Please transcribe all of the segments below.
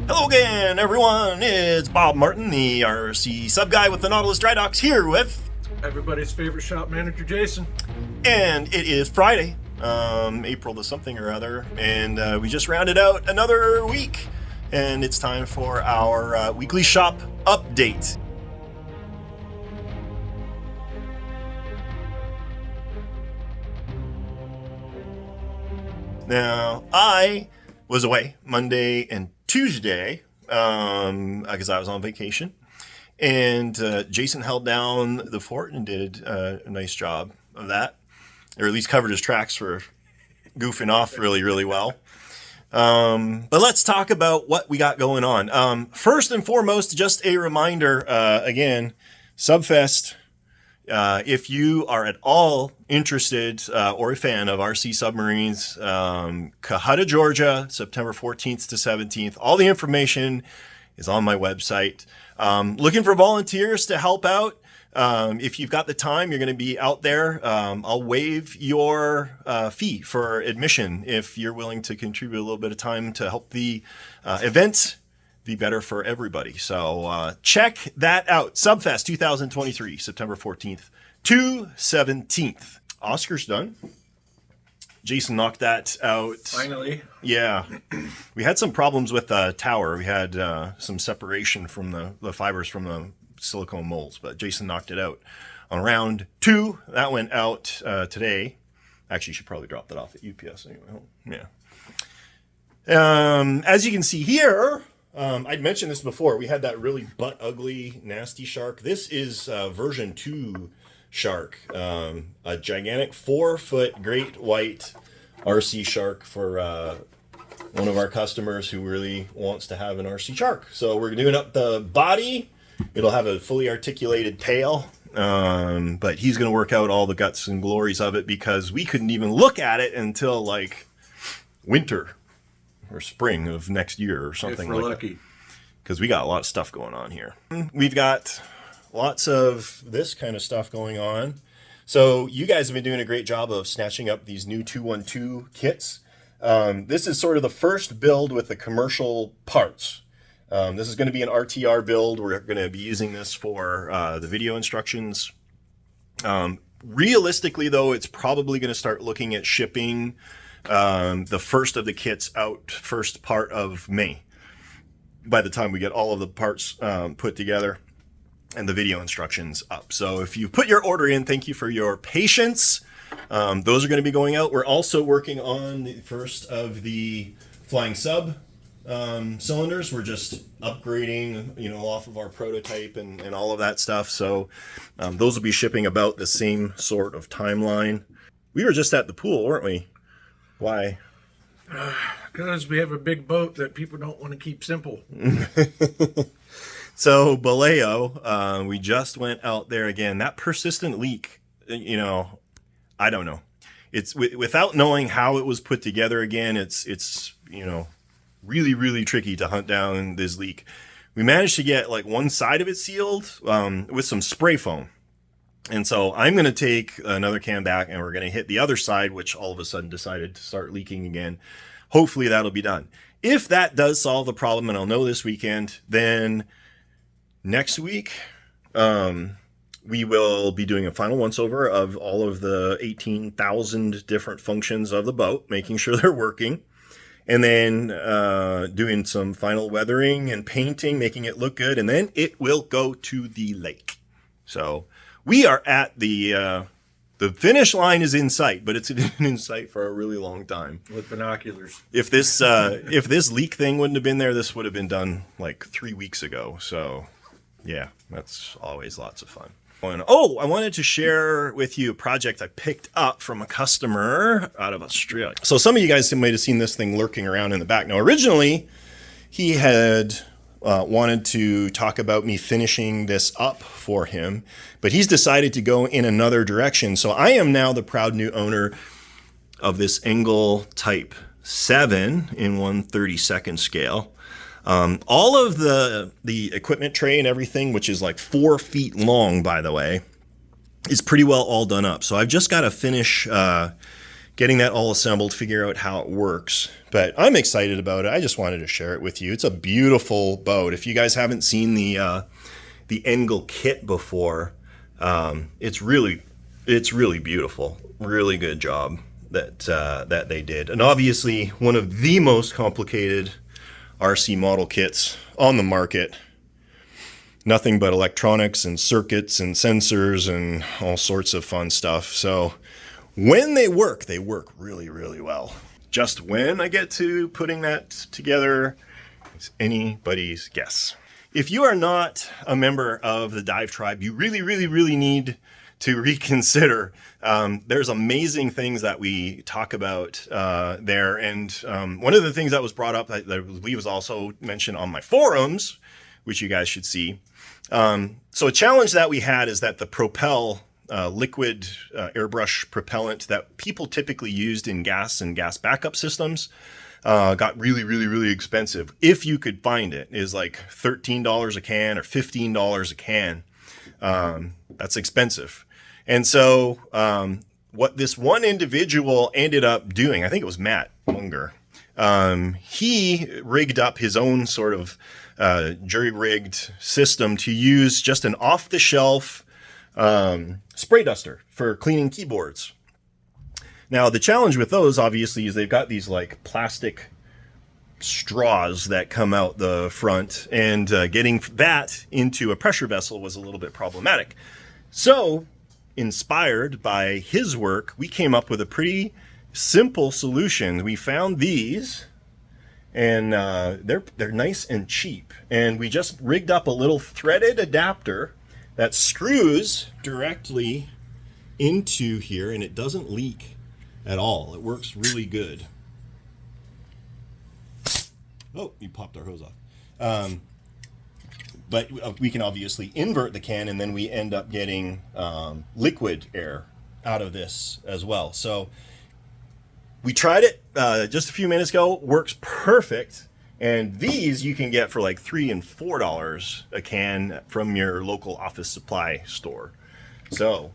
Hello again, everyone. It's Bob Martin, the RCSubGuy with the Nautilus Drydocks, here with everybody's favorite shop manager, Jason. And it is Friday, April the something or other, and we just rounded out another week, and it's time for our weekly shop update. Now, I was away Monday and Tuesday because I was on vacation, and Jason held down the fort and did a nice job of that, or at least covered his tracks for goofing off really well. But let's talk about what we got going on. First and foremost, just a reminder, again, Subfest. If you are at all interested or a fan of RC Submarines, Cohutta, Georgia, September 14th to 17th, all the information is on my website. Looking for volunteers to help out. If you've got the time, you're going to be out there. I'll waive your fee for admission if you're willing to contribute a little bit of time to help the event be better for everybody. So check that out. Subfest 2023, September 14th to 17th. Oscar's done. Jason knocked that out. Finally. Yeah. We had some problems with the tower. We had some separation from the fibers from the silicone molds, but Jason knocked it out on round 2. That went out today. Actually, you should probably drop that off at UPS anyway. Yeah. As you can see here, I'd mentioned this before. We had that really butt ugly, nasty shark. This is version 2 shark, a gigantic 4-foot great white RC shark for one of our customers who really wants to have an RC shark. So we're doing up the body. It'll have a fully articulated tail, but he's going to work out all the guts and glories of it because we couldn't even look at it until like winter or spring of next year or something like lucky. that. Because we got a lot of stuff going on here. We've got lots of this kind of stuff going on. So you guys have been doing a great job of snatching up these new 212 kits. This is sort of the first build with the commercial parts. This is going to be an RTR build. We're going to be using this for the video instructions. Realistically, though, it's probably going to start looking at shipping the first of the kits out first part of May, by the time we get all of the parts put together and the video instructions up. So if you put your order in, thank you for your patience. Those are going to be going out. We're also working on the first of the flying sub cylinders. We're just upgrading, off of our prototype and all of that stuff. So those will be shipping about the same sort of timeline. We were just at the pool, weren't we? Why? Because we have a big boat that people don't want to keep simple. So Baleo, we just went out there again. That persistent leak, I don't know. It's without knowing how it was put together again. It's really tricky to hunt down this leak. We managed to get like one side of it sealed with some spray foam. And so I'm going to take another can back and we're going to hit the other side, which all of a sudden decided to start leaking again. Hopefully that'll be done. If that does solve the problem, and I'll know this weekend, then next week we will be doing a final once-over of all of the 18,000 different functions of the boat, making sure they're working. And then doing some final weathering and painting, making it look good. And then it will go to the lake. So we are at the finish line is in sight, but it's in sight for a really long time. With binoculars. If this leak thing wouldn't have been there, this would have been done like 3 weeks ago. So yeah, that's always lots of fun. Oh, I wanted to share with you a project I picked up from a customer out of Australia. So some of you guys might have seen this thing lurking around in the back. Now, originally, he had wanted to talk about me finishing this up for him, but he's decided to go in another direction. So I am now the proud new owner of this Engel Type 7 in 1/32 scale. All of the equipment tray and everything, which is like 4 feet long, by the way, is pretty well all done up. So I've just got to finish getting that all assembled, figure out how it works. But I'm excited about it. I just wanted to share it with you. It's a beautiful boat. If you guys haven't seen the Engel kit before, it's really beautiful. Really good job that they did. And obviously one of the most complicated RC model kits on the market. Nothing but electronics and circuits and sensors and all sorts of fun stuff. So when they work really, really well. Just when I get to putting that together is anybody's guess. If you are not a member of the Dive Tribe, you really, really, really need to reconsider. There's amazing things that we talk about there. And one of the things that was brought up that I believe was also mentioned on my forums, which you guys should see. So a challenge that we had is that the Propel liquid airbrush propellant that people typically used in gas and gas backup systems got really, really, really expensive. If you could find it, is like $13 a can or $15 a can. That's expensive. And so what this one individual ended up doing, I think it was Matt Munger, he rigged up his own sort of jury-rigged system to use just an off-the-shelf spray duster for cleaning keyboards. Now, the challenge with those, obviously, is they've got these like plastic straws that come out the front, and getting that into a pressure vessel was a little bit problematic. So, inspired by his work, we came up with a pretty simple solution. We found these, and they're nice and cheap. And we just rigged up a little threaded adapter that screws directly into here, and it doesn't leak at all. It works really good. Oh, you popped our hose off. But we can obviously invert the can, and then we end up getting liquid air out of this as well. So we tried it just a few minutes ago. Works perfect. And these you can get for like $3 and $4 a can from your local office supply store. So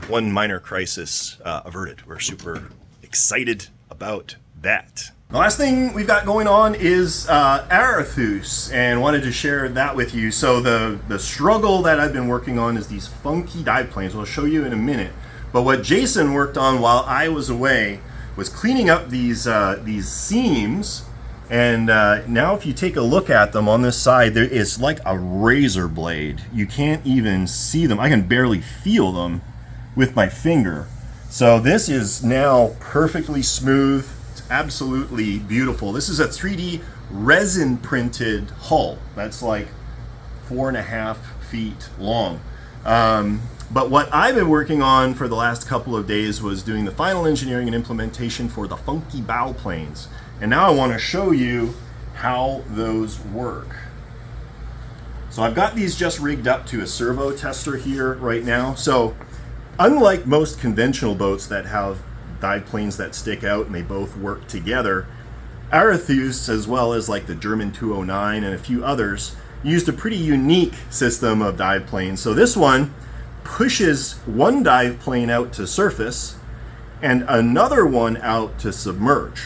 one minor crisis averted. We're super excited about that. The last thing we've got going on is Arathus, and wanted to share that with you. So the struggle that I've been working on is these funky dive planes. I'll show you in a minute. But what Jason worked on while I was away was cleaning up these seams. And now if you take a look at them on this side, it's like a razor blade. You can't even see them. I can barely feel them with my finger. So this is now perfectly smooth. It's absolutely beautiful. This is a 3D resin printed hull. That's like 4.5 feet long. But what I've been working on for the last couple of days was doing the final engineering and implementation for the funky bow planes. And now I want to show you how those work. So I've got these just rigged up to a servo tester here right now. So unlike most conventional boats that have dive planes that stick out and they both work together, Arathus, as well as like the German 209 and a few others, used a pretty unique system of dive planes. So this one pushes one dive plane out to surface and another one out to submerge.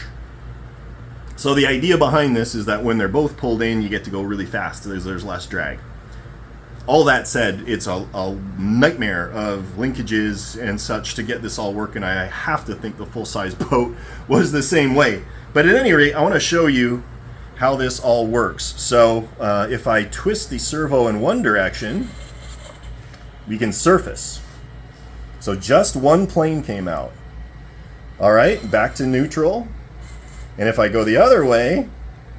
So the idea behind this is that when they're both pulled in, you get to go really fast. There's less drag. All that said, it's a nightmare of linkages and such to get this all working. I have to think the full-size boat was the same way. But at any rate, I want to show you how this all works. So if I twist the servo in one direction, we can surface. So just one plane came out. All right, back to neutral. And if I go the other way,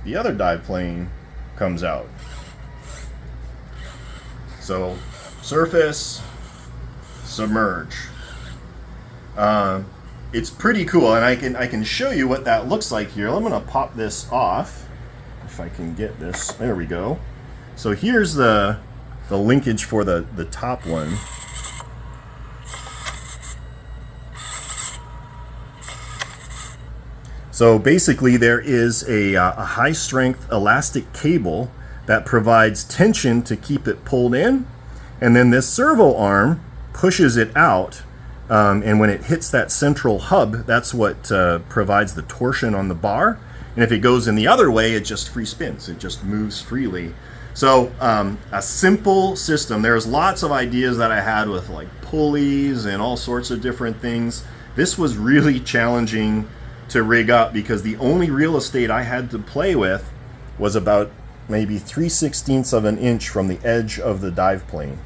the other dive plane comes out. So surface, submerge. It's pretty cool, and I can show you what that looks like here. I'm gonna pop this off, if I can get this. There we go. So here's the linkage for the top one. So basically there is a high strength elastic cable that provides tension to keep it pulled in, and then this servo arm pushes it out And when it hits that central hub, that's what provides the torsion on the bar. And if it goes in the other way, it just free spins. It just moves freely. So a simple system. There's lots of ideas that I had with like pulleys and all sorts of different things. This was really challenging to rig up because the only real estate I had to play with was about maybe 3/16 of an inch from the edge of the dive plane.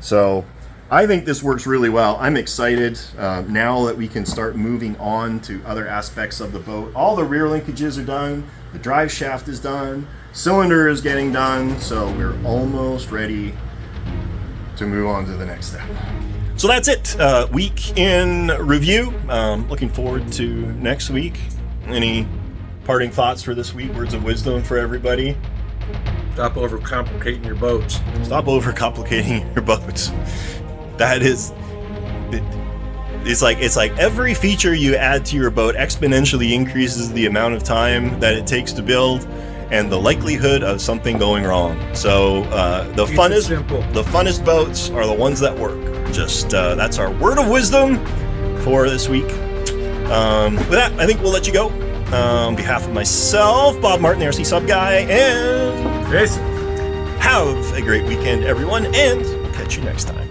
So I think this works really well. I'm excited now that we can start moving on to other aspects of the boat. All the rear linkages are done. The drive shaft is done. Cylinder is getting done. So we're almost ready to move on to the next step. So that's it. Week in review. Looking forward to next week. Any parting thoughts for this week? Words of wisdom for everybody? Stop overcomplicating your boats. Stop overcomplicating your boats. That is, it's like every feature you add to your boat exponentially increases the amount of time that it takes to build and the likelihood of something going wrong. So the funnest boats are the ones that work. Just that's our word of wisdom for this week. With that, I think we'll let you go. On behalf of myself, Bob Martin, the RCSubGuy, and Jason. Have a great weekend, everyone, and we'll catch you next time.